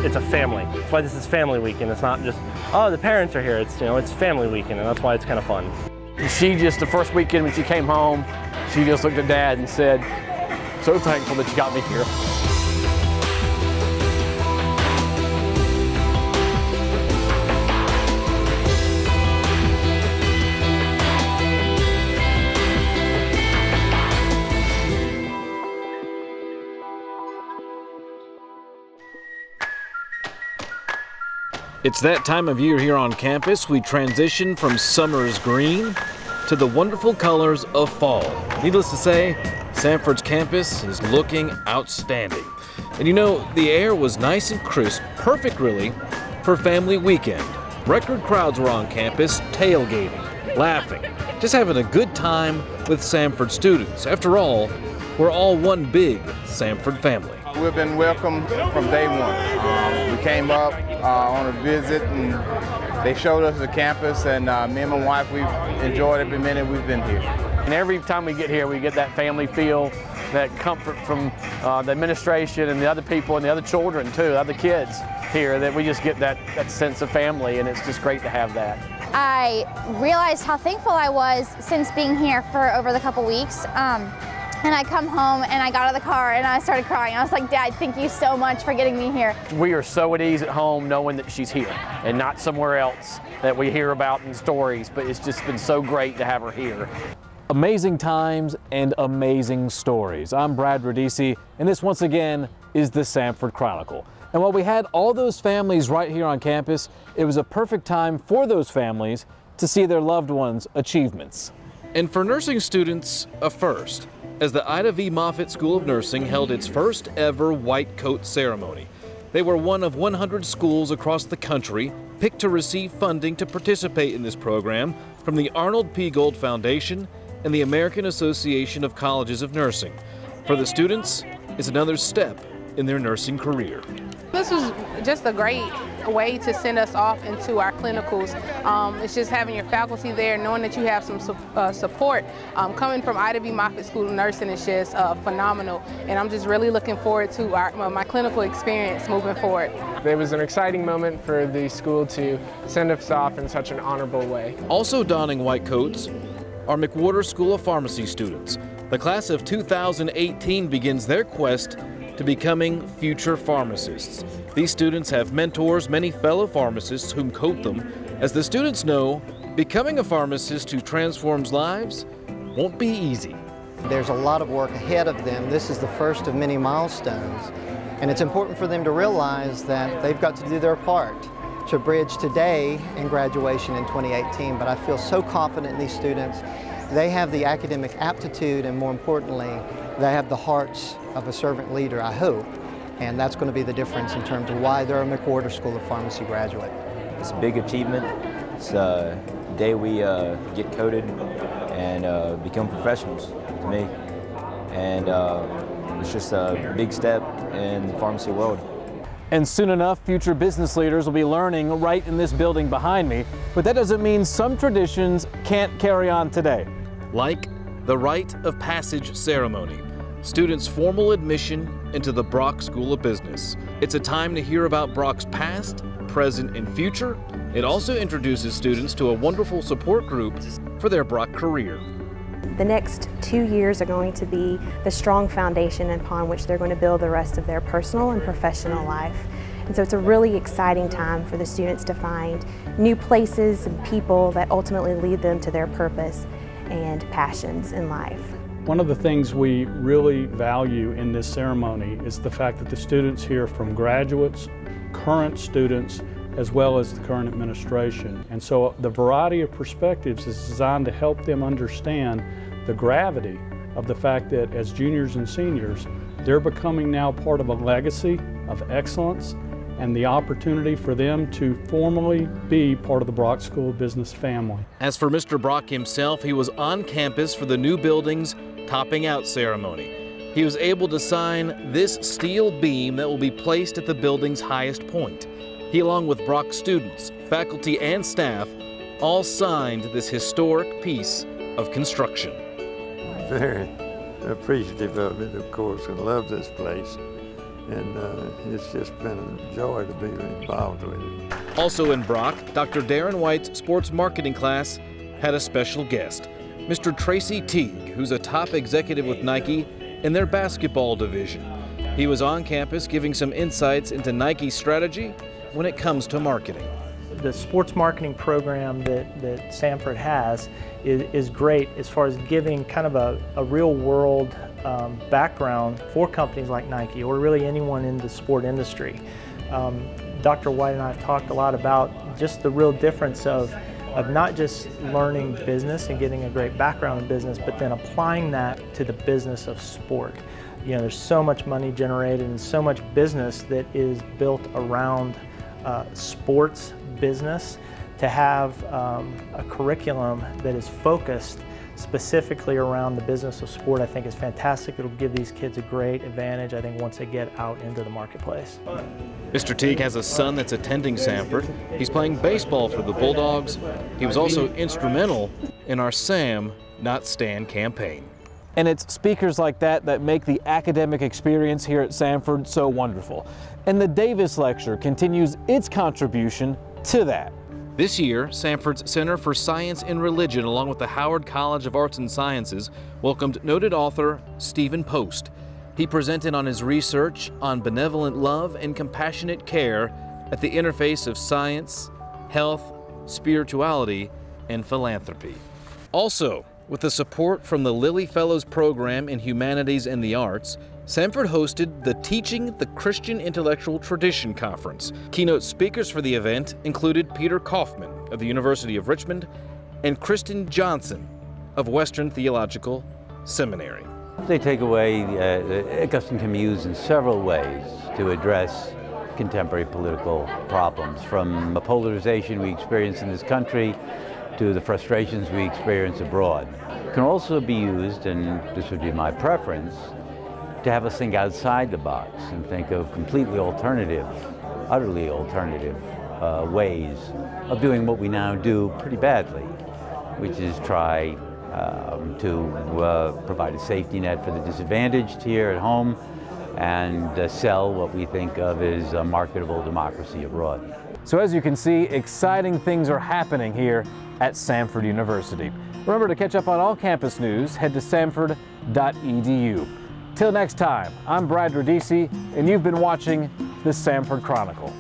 it's a family. That's why this is family weekend. It's not just, oh, the parents are here. It's, you know, it's family weekend, and that's why it's kind of fun. She just, the first weekend when she came home, she just looked at Dad and said, so thankful that you got me here. It's that time of year here on campus. We transition from summer's green to the wonderful colors of fall. Needless to say, Samford's campus is looking outstanding. And you know, the air was nice and crisp, perfect really for family weekend. Record crowds were on campus, tailgating, laughing, just having a good time with Samford students. After all, we're all one big Samford family. We've been welcomed from day one. We came up on a visit and they showed us the campus, and me and my wife, we've enjoyed every minute we've been here. And every time we get here, we get that family feel, that comfort from the administration and the other people and the other children too, the other kids here, that we just get that sense of family, and it's just great to have that. I realized how thankful I was since being here for over the couple weeks. And I come home and I got out of the car and I started crying. I was like, Dad, thank you so much for getting me here. We are so at ease at home knowing that she's here and not somewhere else that we hear about in stories, but it's just been so great to have her here. Amazing times and amazing stories. I'm Brad Radice, and this once again is the Samford Chronicle. And while we had all those families right here on campus, it was a perfect time for those families to see their loved ones' achievements. And for nursing students, a first, as the Ida V. Moffett School of Nursing held its first ever white coat ceremony. They were one of 100 schools across the country picked to receive funding to participate in this program from the Arnold P. Gold Foundation and the American Association of Colleges of Nursing. For the students, it's another step in their nursing career. This was just a great way to send us off into our clinicals. It's just having your faculty there, knowing that you have some support. Coming from Ida V. Moffett School of Nursing is just phenomenal, and I'm just really looking forward to my clinical experience moving forward. It was an exciting moment for the school to send us off in such an honorable way. Also donning white coats are McWhorter School of Pharmacy students. The class of 2018 begins their quest to becoming future pharmacists. These students have mentors, many fellow pharmacists whom coat them. As the students know, becoming a pharmacist who transforms lives won't be easy. There's a lot of work ahead of them. This is the first of many milestones, and it's important for them to realize that they've got to do their part to bridge today and graduation in 2018. But I feel so confident in these students. They have the academic aptitude, and more importantly, they have the hearts of a servant leader, I hope, and that's going to be the difference in terms of why they're a McWhorter School of Pharmacy graduate. It's a big achievement. It's a day we get coded and become professionals, to me, and it's just a big step in the pharmacy world. And soon enough, future business leaders will be learning right in this building behind me, but that doesn't mean some traditions can't carry on today. Like the Rite of Passage Ceremony, students' formal admission into the Brock School of Business. It's a time to hear about Brock's past, present, and future. It also introduces students to a wonderful support group for their Brock career. The next 2 years are going to be the strong foundation upon which they're going to build the rest of their personal and professional life. And so it's a really exciting time for the students to find new places and people that ultimately lead them to their purpose and passions in life. One of the things we really value in this ceremony is the fact that the students hear from graduates, current students, as well as the current administration. And so the variety of perspectives is designed to help them understand the gravity of the fact that as juniors and seniors, they're becoming now part of a legacy of excellence and the opportunity for them to formally be part of the Brock School of Business family. As for Mr. Brock himself, he was on campus for the new building's topping out ceremony. He was able to sign this steel beam that will be placed at the building's highest point. He, along with Brock students, faculty, and staff, all signed this historic piece of construction. Very appreciative of it, of course, and love this place. and it's just been a joy to be involved with it. Also in Brock, Dr. Darren White's sports marketing class had a special guest, Mr. Tracy Teague, who's a top executive with Nike in their basketball division. He was on campus giving some insights into Nike's strategy when it comes to marketing. The sports marketing program that Samford has is great as far as giving kind of a real world background for companies like Nike or really anyone in the sport industry. Dr. White and I have talked a lot about just the real difference of not just learning business and getting a great background in business, but then applying that to the business of sport. You know, there's so much money generated and so much business that is built around sports business. To have a curriculum that is focused specifically around the business of sport, I think is fantastic. It'll give these kids a great advantage, I think, once they get out into the marketplace. Mr. Teague has a son that's attending Samford. He's playing baseball for the Bulldogs. He was also instrumental in our Sam, Not Stan campaign. And it's speakers like that that make the academic experience here at Samford so wonderful. And the Davis Lecture continues its contribution to that. This year, Samford's Center for Science and Religion, along with the Howard College of Arts and Sciences, welcomed noted author Stephen Post. He presented on his research on benevolent love and compassionate care at the interface of science, health, spirituality, and philanthropy. Also, with the support from the Lilly Fellows Program in Humanities and the Arts, Samford hosted the Teaching the Christian Intellectual Tradition Conference. Keynote speakers for the event included Peter Kaufman of the University of Richmond and Kristen Johnson of Western Theological Seminary. They take away, Augustine can be used in several ways to address contemporary political problems, from the polarization we experience in this country to the frustrations we experience abroad. It can also be used, and this would be my preference, to have us think outside the box and think of completely alternative, utterly alternative ways of doing what we now do pretty badly, which is try to provide a safety net for the disadvantaged here at home and sell what we think of as a marketable democracy abroad. So as you can see, exciting things are happening here at Samford University. Remember to catch up on all campus news, head to samford.edu. Till next time, I'm Brad Radice, and you've been watching the Samford Chronicle.